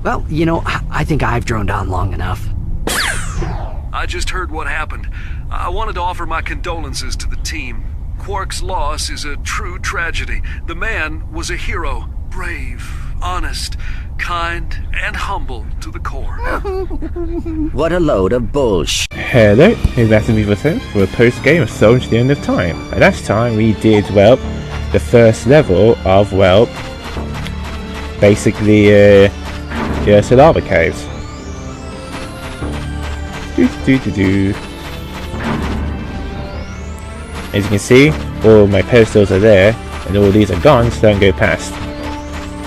Well, you know, I think I've droned on long enough. I just heard what happened. I wanted to offer my condolences to the team. Quark's loss is a true tragedy. The man was a hero. Brave, honest, kind, and humble to the core. What a load of bullshit. Hello, here's Matthew Beaverton for a post-game of Soldier to the End of Time. And last time we did, well, the first level of, well, basically, the Urssa lava caves. As you can see, all my pedestals are there, and all these are gone, so don't go past.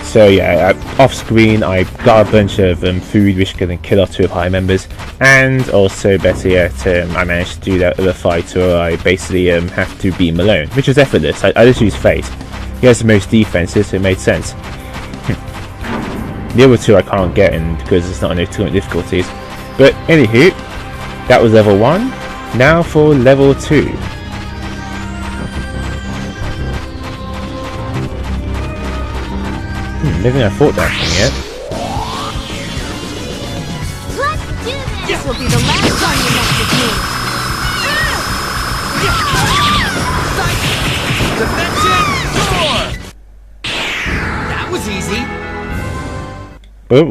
So yeah, off screen I got a bunch of food which can kill off 2 of high members, and also better yet, I managed to do that other fight where I basically have to beat him alone, which was effortless. I just used Fate. He has the most defenses, so it made sense. The other 2 I can't get in because it's not enough difficulties. But anywho, that was level 1. Now for level 2. I don't think I fought that thing yet. Let's do this! This will be the last time you mess with me. Dimension door! That was easy. Well,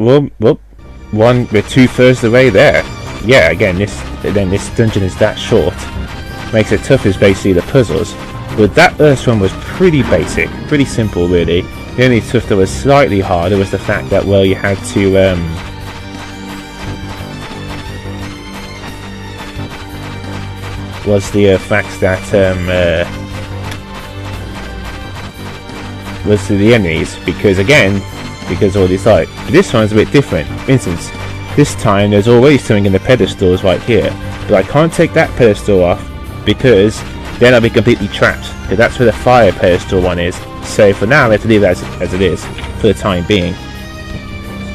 one with 2/3 the way there. Yeah, again, this dungeon is that short. Makes it tough is basically the puzzles. But that first one was pretty basic, pretty simple really. The only stuff that was slightly harder was the fact that, well, you had to was the fact that was the enemies, because all these like this one's a bit different. For instance, this time there's always something in the pedestals right here, but I can't take that pedestal off because then I'll be completely trapped, because that's where the fire pedestal one is. So for now I have to leave that as it is for the time being.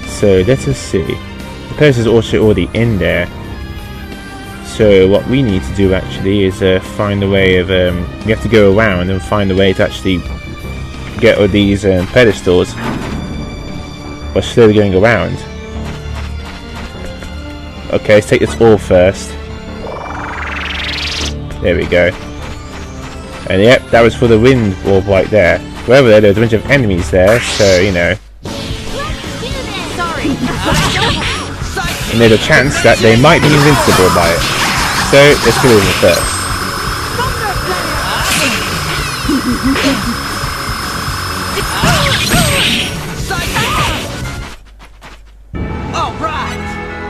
So let us see. The pedestal is also already in there. So what we need to do actually is find a way of we have to go around and find a way to actually get all these pedestals by slowly going around. Okay, let's take this all first. There we go. And yep, that was for the wind orb right there. Wherever there was a bunch of enemies there, so you know. And there's a chance that they might be invincible by it. So let's kill them first.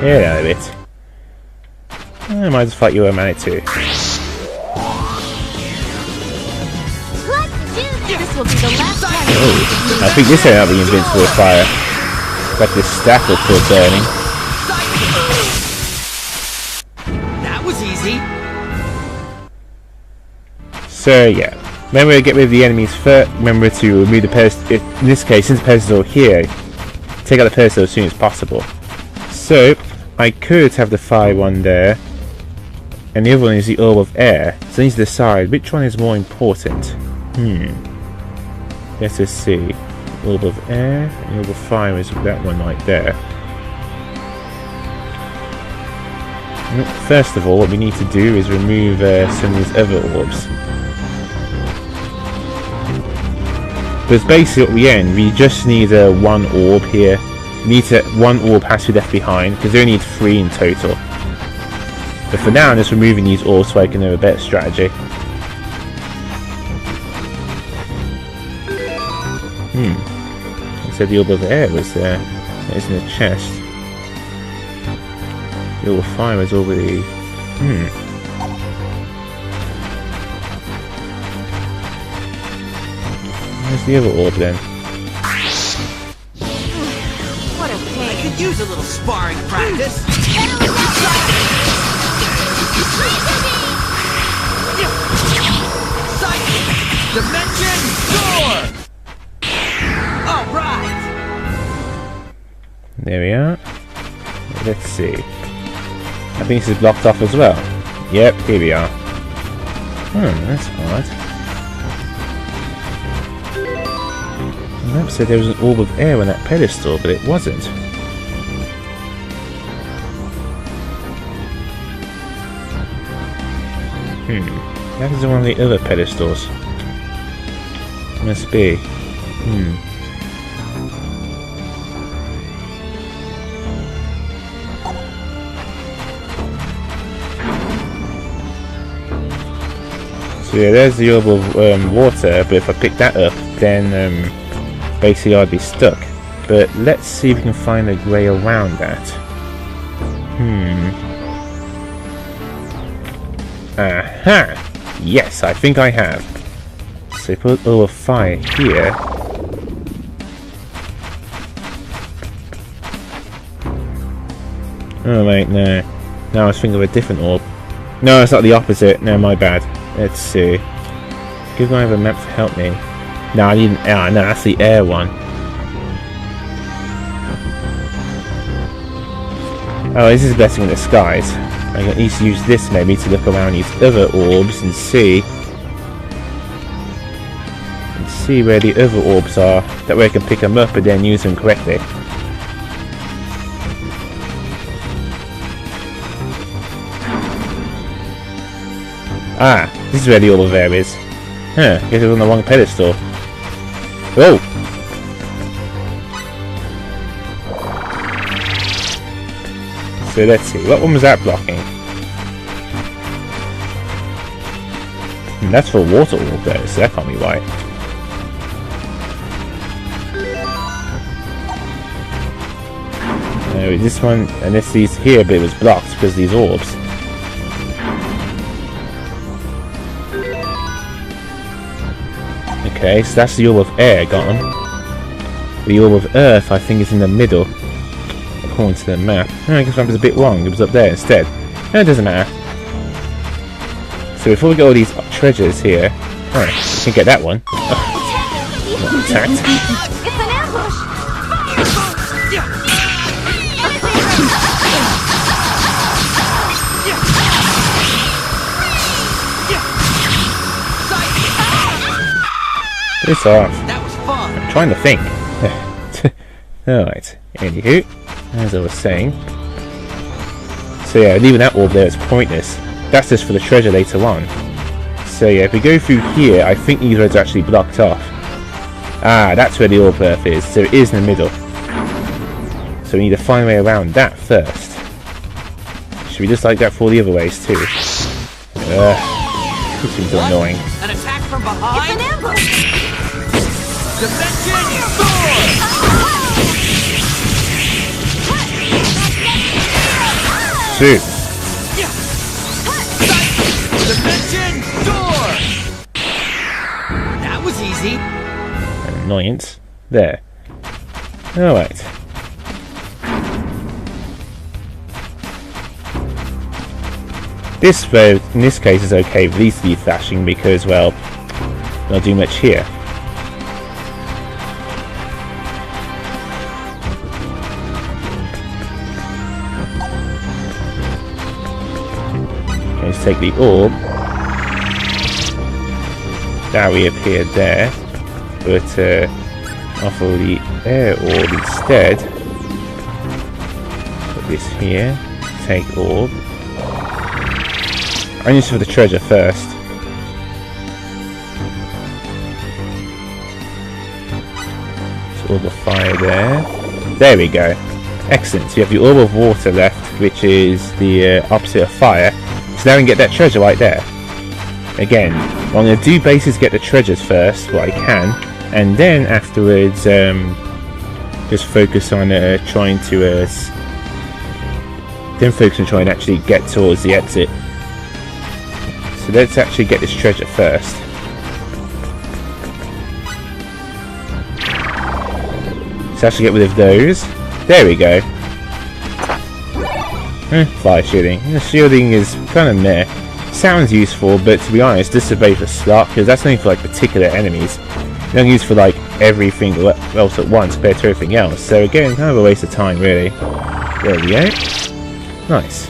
Yeah, a bit. I might just fight you a minute too. Oh, I think this ain't be invincible with fire. Like this stack will still burning. That was easy. So yeah, remember to get rid of the enemies first. Remember to remove the pedestal. In this case, since the pedestal here, take out the pedestal as soon as possible. So I could have the fire one there, and the other one is the orb of air. So I need to decide which one is more important. Let's just see. Orb of air and orb of fire is that one right there. First of all, what we need to do is remove some of these other orbs. Because basically at the end, we just need one orb here. One orb has to be left behind, because we only need 3 in total. But for now, I'm just removing these orbs so I can have a better strategy. I said the orb of air was there. It's in the chest. The orb of fire is already... Where's the other orb then? What a pain. I could use a little sparring practice. Dimension door! Alright! There we are. Let's see. I think this is blocked off as well. Yep, here we are. That's odd. The map said there was an orb of air on that pedestal, but it wasn't. That is one of the other pedestals. Must be. So yeah, there's the orb of water, but if I pick that up, then basically I'd be stuck. But let's see if we can find a way around that. Aha! Yes, I think I have. So put all of fire here. Oh wait, no. Now I was thinking of a different orb. No, it's not the opposite. No, my bad. Let's see. Give me a map to help me. No, I need an air. No, that's the air one. Oh, this is a blessing in disguise. I can at least use this maybe to look around these other orbs and see where the other orbs are. That way I can pick them up and then use them correctly. Ah, this is where the orb of air is. Huh, I guess it was on the wrong pedestal. Oh! So let's see, what one was that blocking? That's for a water orb though, so that can't be right. No, this one, and this these here, but it was blocked because of these orbs. Okay, so that's the orb of air gone. The orb of earth, I think, is in the middle, according to the map. Oh, I guess I was a bit wrong. It was up there instead. No, it doesn't matter. So before we get all these treasures here, alright, we can get that one. Oh, not attacked. It's an ambush! Piss off. That was fun. I'm trying to think. Alright, anywho, as I was saying. So yeah, leaving that orb there is pointless. That's just for the treasure later on. So yeah, if we go through here, I think these roads are actually blocked off. Ah, that's where the orb earth is, so it is in the middle. So we need to find a way around that first. Should we just like that for all the other ways too? This seems annoying. An attack from behind? It's an ambush! Dimension Sword! Shoot! Dimension Door! That was easy. An annoyance. There. Alright. This road, in this case, is okay with these three flashing because, well, not do much here. Let's take the orb. That we appeared there, but offer the air orb instead. Put this here. Take orb. I need for the treasure first. So orb of fire there. There we go. Excellent. So you have the orb of water left, which is the opposite of fire. So now we can get that treasure right there. Again, what I'm going to do basically is get the treasures first, what I can, and then afterwards just focus on trying to actually get towards the exit. So let's actually get this treasure first. So actually get rid of those. There we go. Fire shielding. The shielding is kind of meh. Sounds useful, but to be honest, this is a bait for slot because that's only for like particular enemies. You don't use for like everything else at once compared to everything else. So again, kind of a waste of time, really. There we go. Nice.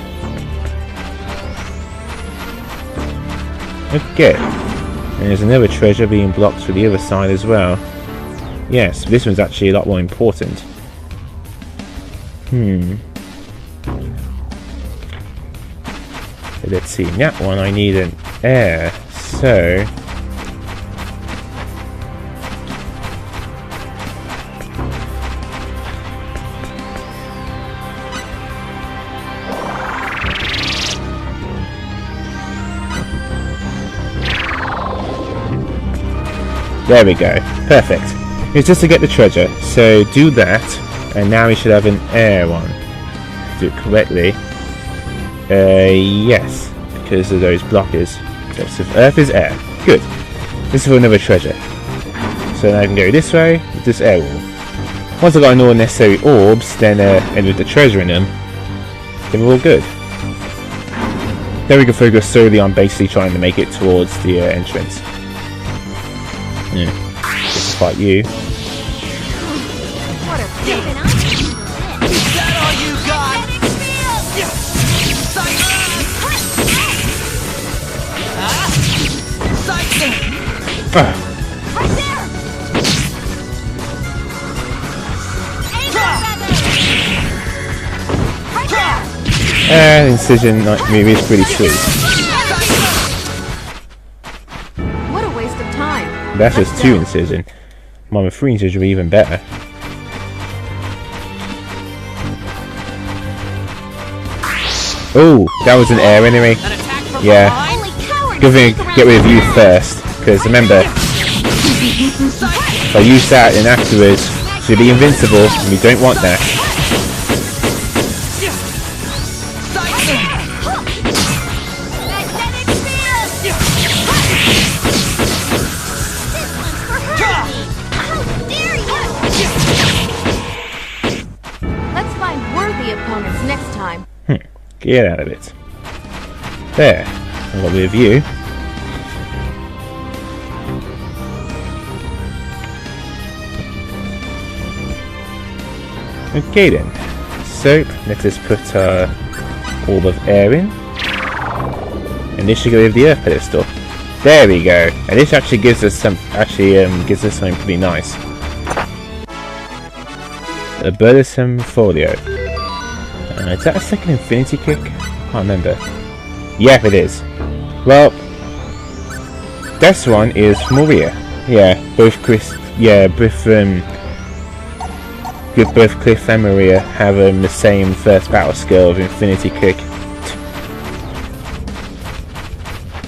Okay. And there's another treasure being blocked for the other side as well. Yes, this one's actually a lot more important. Let's see, that one I need air, so there we go. Perfect. It's just to get the treasure. So do that, and now we should have an air one. Do it correctly. Yes, because of those blockers. So if Earth is air. Good. This is for another treasure. So now I can go this way with this air wall. Once I've got all necessary orbs, then and with the treasure in them, then we're all good. Then we can focus solely on basically trying to make it towards the entrance. Just fight you. What a pain. Is that all you got? Right there! Incision movie is pretty sweet. What a waste of time. That's just 2 incision. Mama 3 incision would be even better. Oh, that was an air anyway. An attack from Yeah. behind? Only cowards Good thing, sneak around get rid of like you that. first, because remember, if I use that and afterwards, she'll be invincible, and we don't want that. Magnetic field! This one's for her! How dare you! Let's find worthy opponents next time. Get out of it. There. I've got rid of you. Okay then. So, let us put our orb of air in. And this should go with the earth pedestal. There we go. And this actually gives us some gives us something pretty nice. A burdensome folio. Is that a second infinity kick? I can't remember. Yep, it is. Well, this one is Maria. Yeah, both Cliff and Maria have the same first battle skill of infinity kick.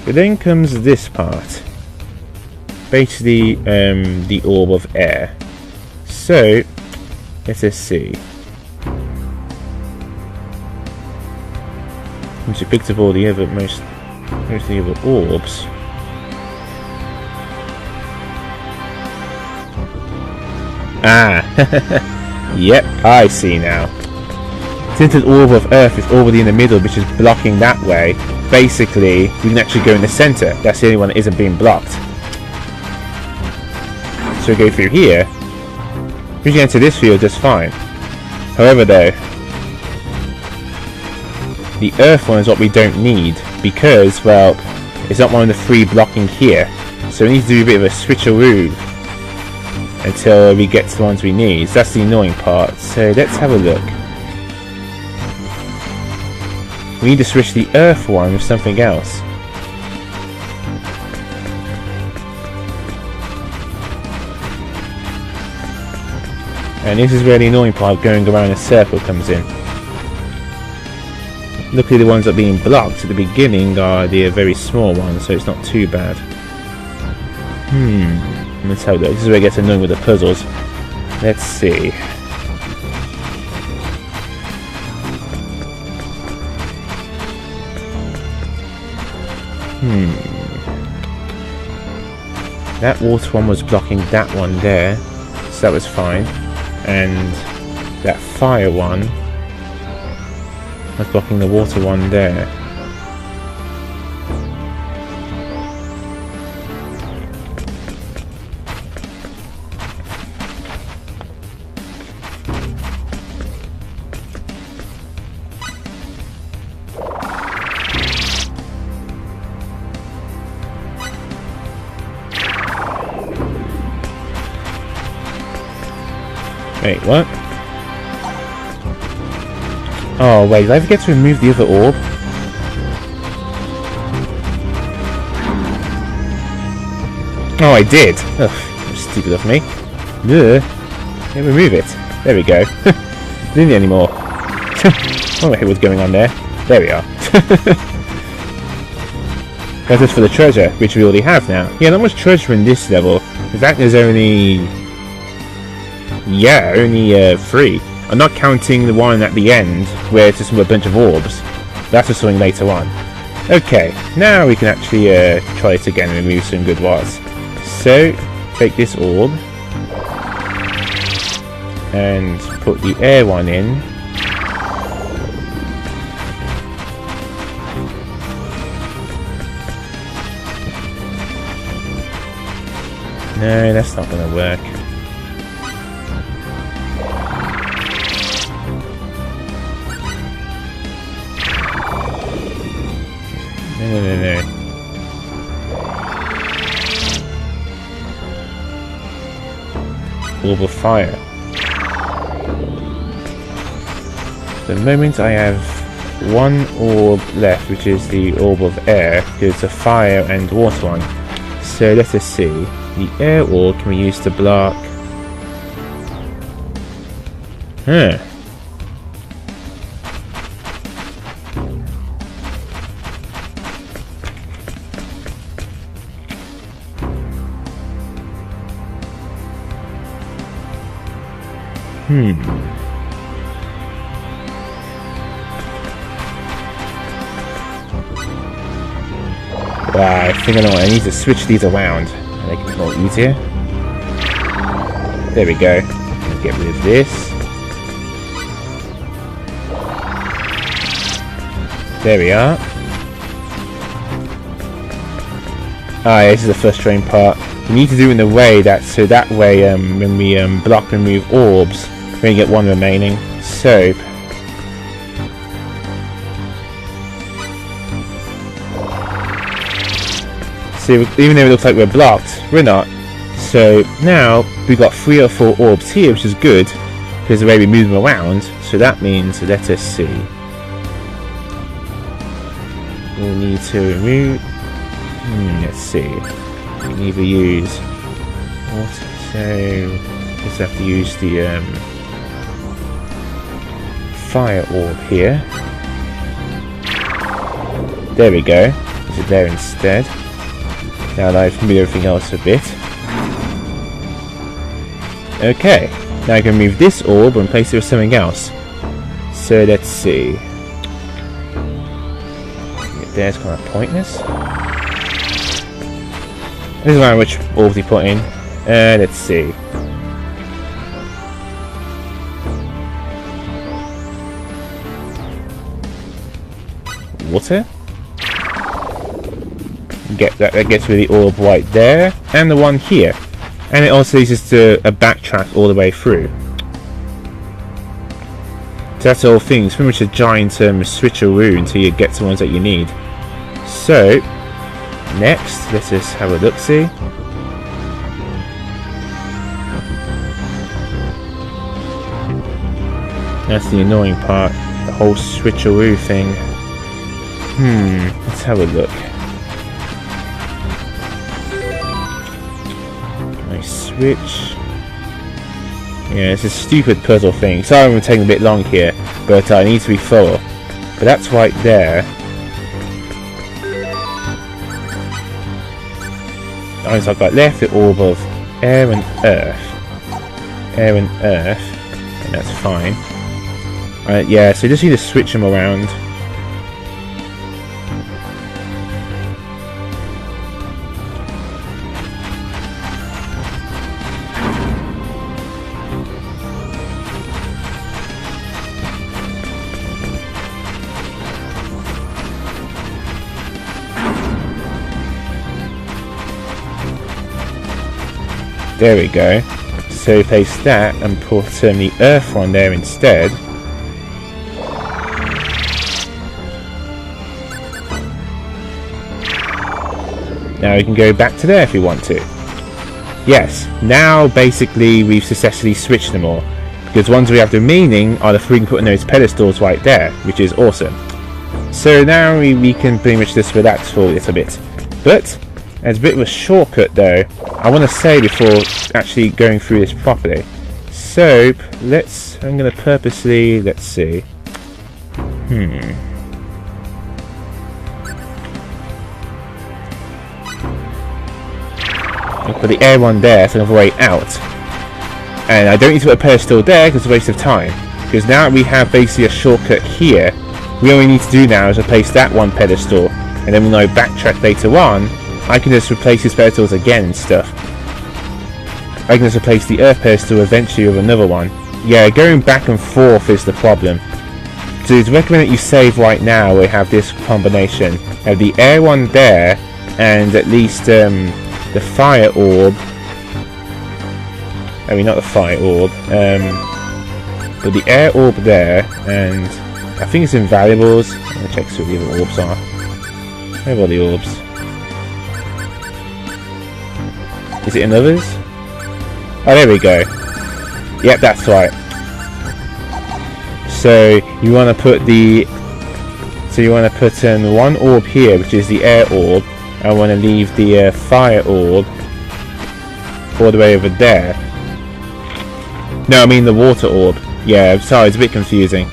But then comes this part. Basically, the orb of air. So, let us see. Once you picked up all the other most of the other orbs. Ah, yep, I see now. Since the orb of Earth is already in the middle, which is blocking that way, basically we can actually go in the center. That's the only one that isn't being blocked. So we go through here. We can enter this field just fine. However, though, the Earth one is what we don't need because, well, it's not one of the 3 blocking here. So we need to do a bit of a switcheroo until we get to the ones we need. So that's the annoying part. So let's have a look. We need to switch the Earth one with something else. And this is where the annoying part of going around in a circle comes in. Luckily the ones that are being blocked at the beginning are the very small ones, so it's not too bad. Let's have a look. This is where it gets annoying with the puzzles. Let's see. That water one was blocking that one there, so that was fine. And that fire one was blocking the water one there. Wait, what? Oh wait, did I forget to remove the other orb? Oh, I did. Ugh, stupid of me. Ugh. Yeah, remove it. There we go. Didn't need any more. Oh, what was going on there? There we are. That's just for the treasure, which we already have now. Yeah, not much treasure in this level. In fact, there's only... yeah, only 3. I'm not counting the one at the end, where it's just a bunch of orbs. That's just something later on. Okay, now we can actually try it again and remove some good ones. So, take this orb. And put the air one in. No, that's not going to work. No. Orb of fire. The moment I have one orb left, which is the orb of air, because a fire and water one. So let us see. The air orb can be used to block. Huh. I think I know what I need to switch these around and make it more easier. There we go. Let's get rid of this. There we are. This is the frustrating part. You need to do it in a way that so that way when we block and move orbs, we only get one remaining. So even though it looks like we're blocked, we're not. So now we've got 3 or 4 orbs here, which is good because the way we move them around. So that means, let us see. We'll need to remove. Let's see. We can either use water. So just have to use the fire orb here. There we go. Is it there instead? Now that I've moved everything else a bit. Okay, now I can move this orb and place it with something else. So let's see. There's kind of pointless. This is around which orbs he put in. Let's see. Water? That gets rid of the orb right there, and the one here, and it also leads us to a backtrack all the way through. So that's the whole thing. It's pretty much a giant switcheroo until you get to the ones that you need. So next, let's just have a look. See. That's the annoying part. The whole switcheroo thing. Let's have a look. Switch. Yeah, it's a stupid puzzle thing. Sorry I'm taking a bit long here, but I need to be thorough. But that's right there. So I've got left the orb of air and earth. Air and earth. And that's fine. Yeah, so you just need to switch them around. There we go. So place that and put the earth one there instead. Now we can go back to there if we want to. Yes, now basically we've successfully switched them all. Because ones we have remaining are the 3 we can put in those pedestals right there, which is awesome. So now we can pretty much just relax for a little bit. But There's a bit of a shortcut though. I want to say before actually going through this properly. So I'm going to purposely, let's see. I'll put the air one there so I can have a way out. And I don't need to put a pedestal there because it's a waste of time. Because now we have basically a shortcut here. We only need to do now is replace that one pedestal. And then when I backtrack later on, I can just replace these pedestals again and stuff. I can just replace the earth pedestal eventually with another one. Yeah, going back and forth is the problem. So it's recommended that you save right now. We have this combination. Have the air one there, and at least the fire orb. I mean, not the fire orb. But the air orb there, and I think it's in valuables. I'm gonna check see what the other orbs are. Where are the orbs? Is it in others? Oh, there we go. Yep, that's right. So you want to put one orb here, which is the air orb. I want to leave the fire orb all the way over there. No, I mean the water orb. Yeah, sorry, it's a bit confusing.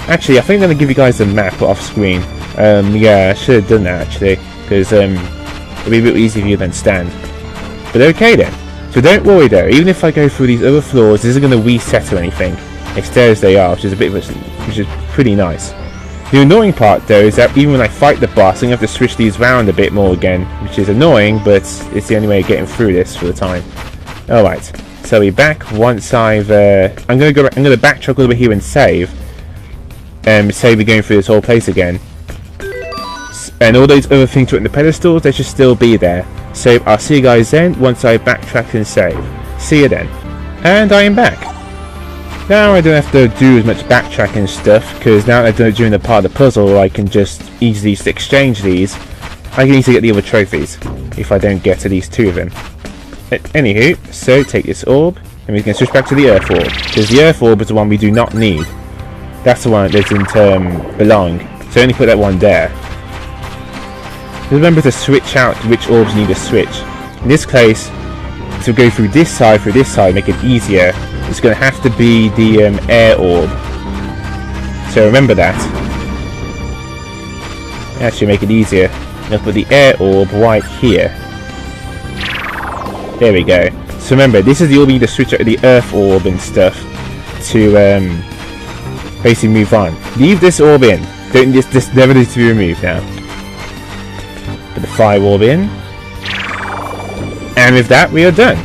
Actually, I think I'm going to give you guys the map off screen. Yeah, I should have done that actually, because it'll be a bit easier for you to understand. But okay then. So don't worry though, even if I go through these other floors, this isn't going to reset or anything. They stay as they are, which is pretty nice. The annoying part though is that even when I fight the boss, I'm going to have to switch these around a bit more again, which is annoying, but it's the only way of getting through this for the time. Alright, so we're back once I've I'm going to backtrack over here and save. Say we're going through this whole place again. And all those other things in the pedestals, they should still be there. So I'll see you guys then once I backtrack and save. See you then. And I am back. Now I don't have to do as much backtracking stuff, because now that I've done it during the part of the puzzle, I can just easily exchange these. I can easily get the other trophies, if I don't get at least 2 of them. Anywho, so take this orb, and we can switch back to the earth orb, because the earth orb is the one we do not need. That's the one that doesn't belong, so only put that one there. Just remember to switch out which orbs you need to switch. In this case, to go through this side, make it easier, it's going to have to be the air orb. So remember that. Actually make it easier. Now put the air orb right here. There we go. So remember, this is the orb you need to switch out to the earth orb and stuff to basically move on. Leave this orb in. Don't this never needs to be removed now. Put the fire orb in. And with that we are done.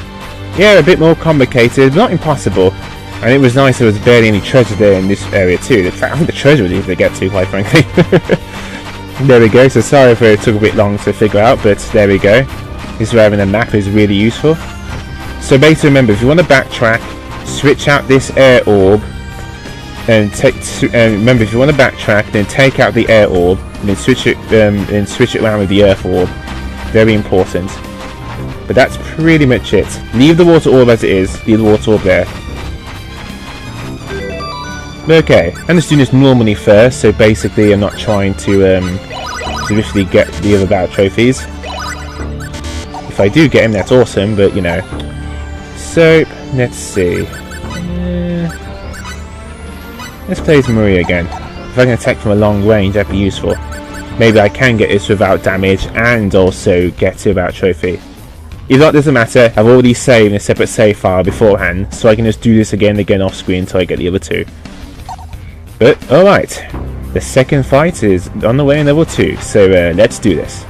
Yeah, a bit more complicated, but not impossible. And it was nice there was barely any treasure there in this area too. In fact, I think the treasure was easy to get to, quite frankly. There we go, so sorry if it took a bit long to figure out, but there we go. This is where having a map is really useful. So basically remember, if you want to backtrack, switch out this air orb, and remember if you want to backtrack, then take out the air orb, and then switch it around with the earth orb. Very important. But that's pretty much it. Leave the water orb as it is. Leave the water orb there. Okay, I'm just doing this normally first, so basically I'm not trying to literally get the other battle trophies. If I do get him, that's awesome, but you know. So, let's see. Let's play as Maria again. If I can attack from a long range, that'd be useful. Maybe I can get this without damage and also get to a battle trophy. If not, doesn't matter. I've already saved in a separate save file beforehand, so I can just do this again off screen until I get the other 2. But alright, the second fight is on the way in level 2, so let's do this.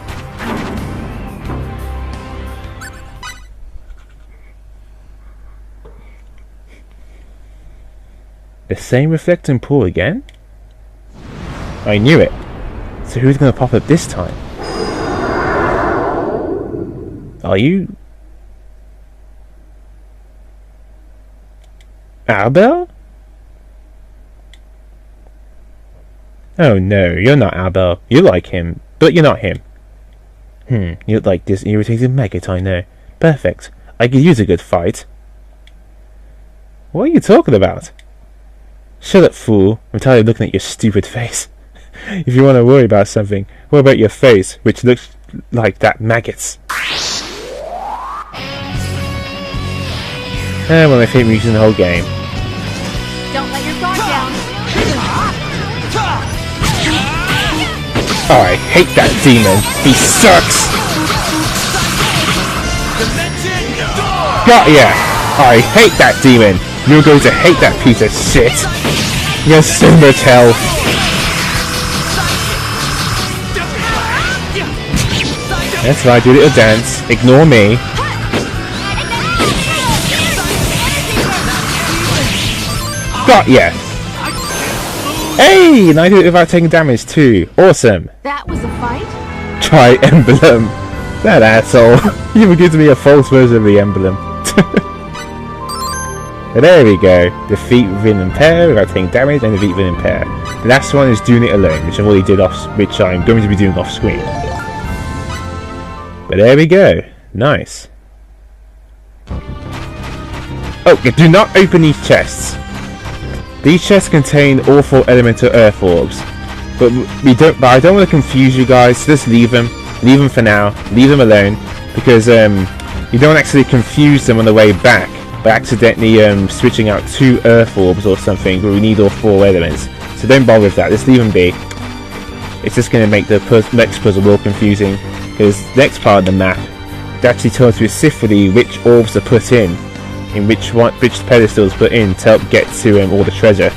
The same reflecting pool again? I knew it. So who's going to pop up this time? Are you... Asbel? Oh no, you're not Asbel. You like him, but you're not him. You look like this irritating maggot, I know. Perfect. I could use a good fight. What are you talking about? Shut up, fool. I'm tired of looking at your stupid face. If you want to worry about something, what about your face, which looks like that maggots. One of my favourite music in the whole game. Don't let your guard down. Oh, I hate that demon. He sucks. Got ya. I hate that demon. You're going to hate that piece of shit. You have so much health. That's right, do a little dance. Ignore me. Got ya! Hey! And I did it without taking damage too. Awesome. That was a fight? Try emblem. That asshole. You were giving me a false version of the emblem. But there we go. Defeat within impair without taking damage and defeat within impair. The last one is doing it alone, which I've already did which I'm going to be doing off screen. But there we go. Nice. Oh, do not open these chests. These chests contain all 4 elemental earth orbs. But I don't want to confuse you guys, so just leave them. Leave them for now. Leave them alone. Because you don't actually confuse them on the way back by accidentally switching out 2 earth orbs or something where we need all 4 elements. So don't bother with that, just leave them be. It's just going to make the next puzzle more confusing, because the next part of the map it actually tells you specifically which orbs are put in which pedestals put in to help get to all the treasure.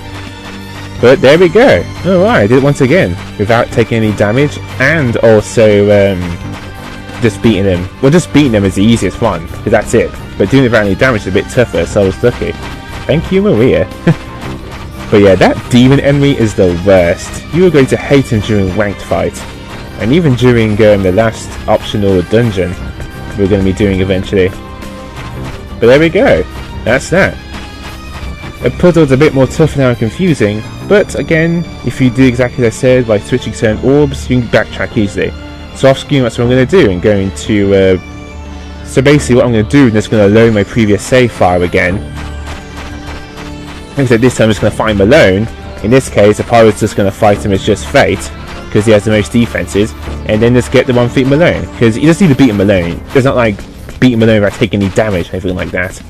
But there we go. Alright, I did it once again without taking any damage, and also just beating them. Well, just beating them is the easiest one, because that's it. But doing it without any damage is a bit tougher, so I was lucky. Thank you, Maria. But yeah, that demon enemy is the worst. You are going to hate him during ranked fight. And even during the last optional dungeon we're going to be doing eventually. But there we go. That's that. The puzzle's a bit more tough now and confusing, but again, if you do exactly as I said by switching certain orbs, you can backtrack easily. So off screen, that's what I'm going to do. I'm going to so basically what I'm going to do is just going to load my previous save file again. Except this time I'm just going to fight him alone. In this case, the pirate's just going to fight him as just Fate, because he has the most defenses, and then just get the one beat him alone. Because you just need to beat him alone. It's not like beat him alone without taking any damage or anything like that.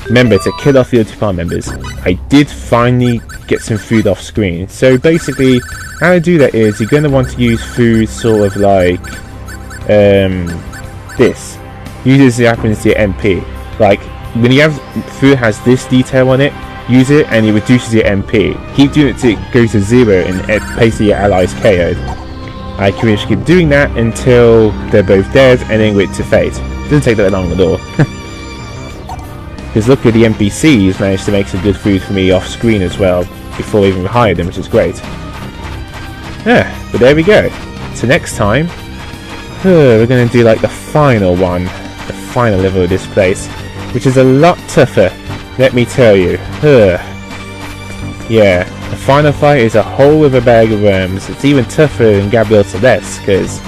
Remember to kill off the other 2 party members. I did finally get some food off screen. So basically, how to do that is you're going to want to use food sort of like this. Uses the happens to your MP. Like when you have food has this detail on it, use it and it reduces your MP. Keep doing it till it goes to 0 and basically your allies KO'd. I can just keep doing that until they're both dead and then wait to Fate. It doesn't take that long at all. Because look at the NPCs managed to make some good food for me off screen as well before I even hired them, which is great. Yeah, but there we go. So next time we're going to do like the final one, the final level of this place, which is a lot tougher, let me tell you. Yeah, the final fight is a whole other bag of worms. It's even tougher than Gabriel Celeste, because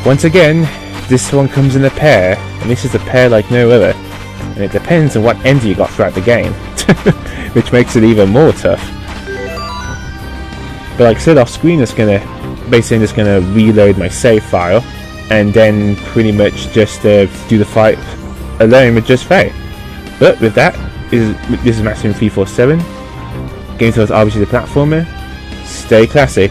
once again this one comes in a pair, and this is a pair like no other, and it depends on what ending you got throughout the game, which makes it even more tough. But like I said, off screen I'm just gonna reload my save file and then pretty much just do the fight alone with just Faye. But with that, this is Maximum 347. Game towards RPG the platformer. Stay classy.